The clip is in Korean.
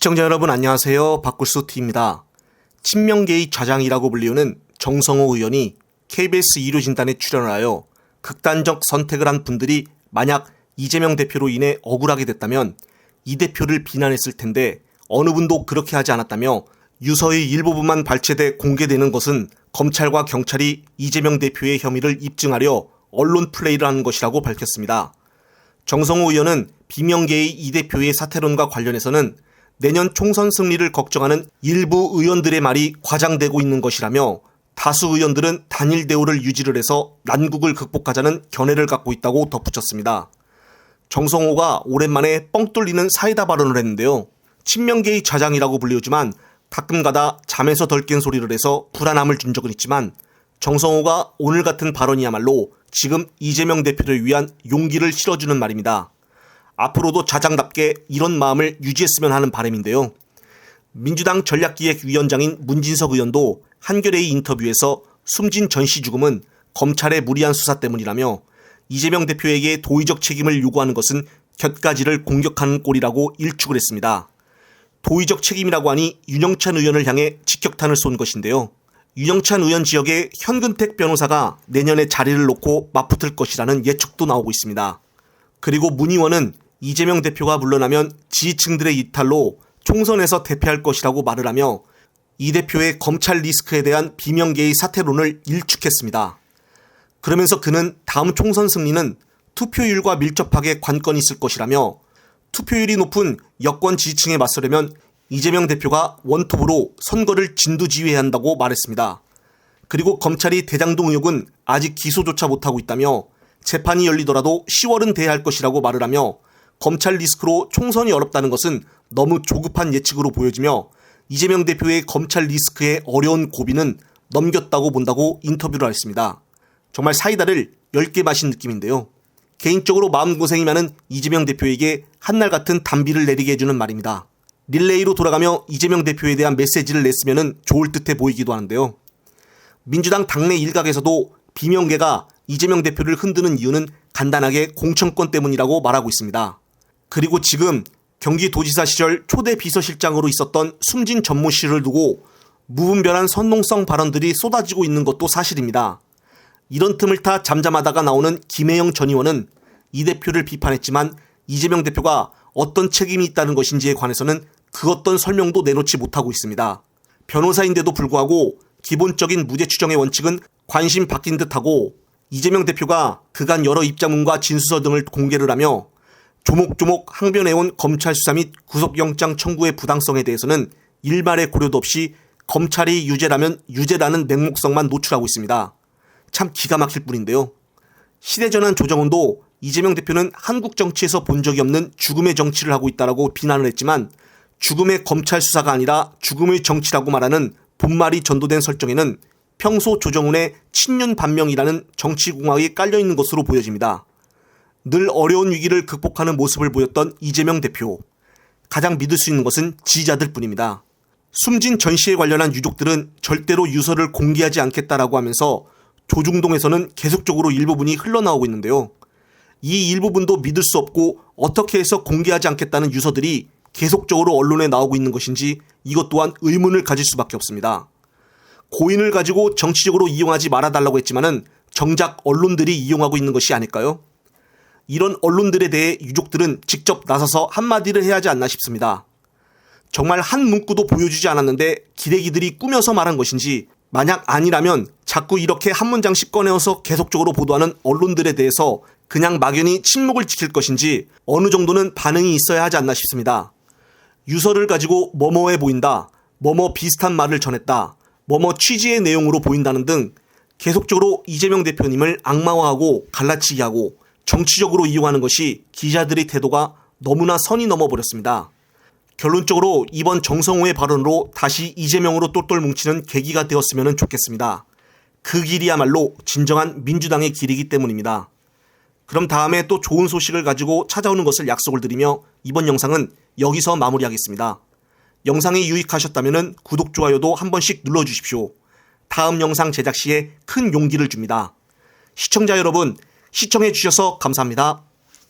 시청자 여러분 안녕하세요. 박굴소TV입니다. 친명계의 좌장이라고 불리우는 정성호 의원이 KBS 1호 진단에 출연을 하여 극단적 선택을 한 분들이 만약 이재명 대표로 인해 억울하게 됐다면 이 대표를 비난했을 텐데 어느 분도 그렇게 하지 않았다며 유서의 일부분만 발췌돼 공개되는 것은 검찰과 경찰이 이재명 대표의 혐의를 입증하려 언론 플레이를 하는 것이라고 밝혔습니다. 정성호 의원은 비명계의 이 대표의 사퇴론과 관련해서는 내년 총선 승리를 걱정하는 일부 의원들의 말이 과장되고 있는 것이라며 다수 의원들은 단일 대우를 유지를 해서 난국을 극복하자는 견해를 갖고 있다고 덧붙였습니다. 정성호가 오랜만에 뻥 뚫리는 사이다 발언을 했는데요. 친명계의 좌장이라고 불리우지만 가끔가다 잠에서 덜 깬 소리를 해서 불안함을 준 적은 있지만 정성호가 오늘 같은 발언이야말로 지금 이재명 대표를 위한 용기를 실어주는 말입니다. 앞으로도 좌장답게 이런 마음을 유지했으면 하는 바람인데요. 민주당 전략기획위원장인 문진석 의원도 한겨레의 인터뷰에서 숨진 전 씨 죽음은 검찰의 무리한 수사 때문이라며 이재명 대표에게 도의적 책임을 요구하는 것은 곁가지를 공격하는 꼴이라고 일축을 했습니다. 도의적 책임이라고 하니 윤영찬 의원을 향해 직격탄을 쏜 것인데요. 윤영찬 의원 지역에 현근택 변호사가 내년에 자리를 놓고 맞붙을 것이라는 예측도 나오고 있습니다. 그리고 문 의원은 이재명 대표가 물러나면 지지층들의 이탈로 총선에서 대패할 것이라고 말을 하며 이 대표의 검찰 리스크에 대한 비명계의 사퇴론을 일축했습니다. 그러면서 그는 다음 총선 승리는 투표율과 밀접하게 관건이 있을 것이라며 투표율이 높은 여권 지지층에 맞서려면 이재명 대표가 원톱으로 선거를 진두지휘해야 한다고 말했습니다. 그리고 검찰이 대장동 의혹은 아직 기소조차 못하고 있다며 재판이 열리더라도 10월은 돼야 할 것이라고 말을 하며 검찰 리스크로 총선이 어렵다는 것은 너무 조급한 예측으로 보여지며 이재명 대표의 검찰 리스크의 어려운 고비는 넘겼다고 본다고 인터뷰를 했습니다. 정말 사이다를 10개 마신 느낌인데요. 개인적으로 마음고생이 많은 이재명 대표에게 한날 같은 단비를 내리게 해주는 말입니다. 릴레이로 돌아가며 이재명 대표에 대한 메시지를 냈으면 좋을 듯해 보이기도 하는데요. 민주당 당내 일각에서도 비명계가 이재명 대표를 흔드는 이유는 간단하게 공천권 때문이라고 말하고 있습니다. 그리고 지금 경기도지사 시절 초대 비서실장으로 있었던 숨진 전모 씨를 두고 무분별한 선동성 발언들이 쏟아지고 있는 것도 사실입니다. 이런 틈을 타 잠잠하다가 나오는 김혜영 전 의원은 이 대표를 비판했지만 이재명 대표가 어떤 책임이 있다는 것인지에 관해서는 그 어떤 설명도 내놓지 못하고 있습니다. 변호사인데도 불구하고 기본적인 무죄 추정의 원칙은 관심 바뀐 듯하고 이재명 대표가 그간 여러 입장문과 진술서 등을 공개를 하며 조목조목 항변해온 검찰 수사 및 구속영장 청구의 부당성에 대해서는 일말의 고려도 없이 검찰이 유죄라면 유죄라는 맹목성만 노출하고 있습니다. 참 기가 막힐 뿐인데요. 시대전환 조정훈도 이재명 대표는 한국 정치에서 본 적이 없는 죽음의 정치를 하고 있다고 비난을 했지만 죽음의 검찰 수사가 아니라 죽음의 정치라고 말하는 본말이 전도된 설정에는 평소 조정훈의 친윤 반명이라는 정치공학이 깔려있는 것으로 보여집니다. 늘 어려운 위기를 극복하는 모습을 보였던 이재명 대표. 가장 믿을 수 있는 것은 지지자들 뿐입니다. 숨진 전 씨에 관련한 유족들은 절대로 유서를 공개하지 않겠다라고 하면서 조중동에서는 계속적으로 일부분이 흘러나오고 있는데요. 이 일부분도 믿을 수 없고 어떻게 해서 공개하지 않겠다는 유서들이 계속적으로 언론에 나오고 있는 것인지 이것 또한 의문을 가질 수밖에 없습니다. 고인을 가지고 정치적으로 이용하지 말아달라고 했지만은 정작 언론들이 이용하고 있는 것이 아닐까요? 이런 언론들에 대해 유족들은 직접 나서서 한마디를 해야 하지 않나 싶습니다. 정말 한 문구도 보여주지 않았는데 기레기들이 꾸며서 말한 것인지 만약 아니라면 자꾸 이렇게 한 문장씩 꺼내어서 계속적으로 보도하는 언론들에 대해서 그냥 막연히 침묵을 지킬 것인지 어느 정도는 반응이 있어야 하지 않나 싶습니다. 유서를 가지고 뭐뭐해 보인다, 뭐뭐 비슷한 말을 전했다, 뭐뭐 취지의 내용으로 보인다는 등 계속적으로 이재명 대표님을 악마화하고 갈라치기 하고 정치적으로 이용하는 것이 기자들의 태도가 너무나 선이 넘어버렸습니다. 결론적으로 이번 정성호의 발언으로 다시 이재명으로 똘똘 뭉치는 계기가 되었으면 좋겠습니다. 그 길이야말로 진정한 민주당의 길이기 때문입니다. 그럼 다음에 또 좋은 소식을 가지고 찾아오는 것을 약속을 드리며 이번 영상은 여기서 마무리하겠습니다. 영상이 유익하셨다면 구독, 좋아요도 한 번씩 눌러주십시오. 다음 영상 제작 시에 큰 용기를 줍니다. 시청자 여러분, 시청해 주셔서 감사합니다.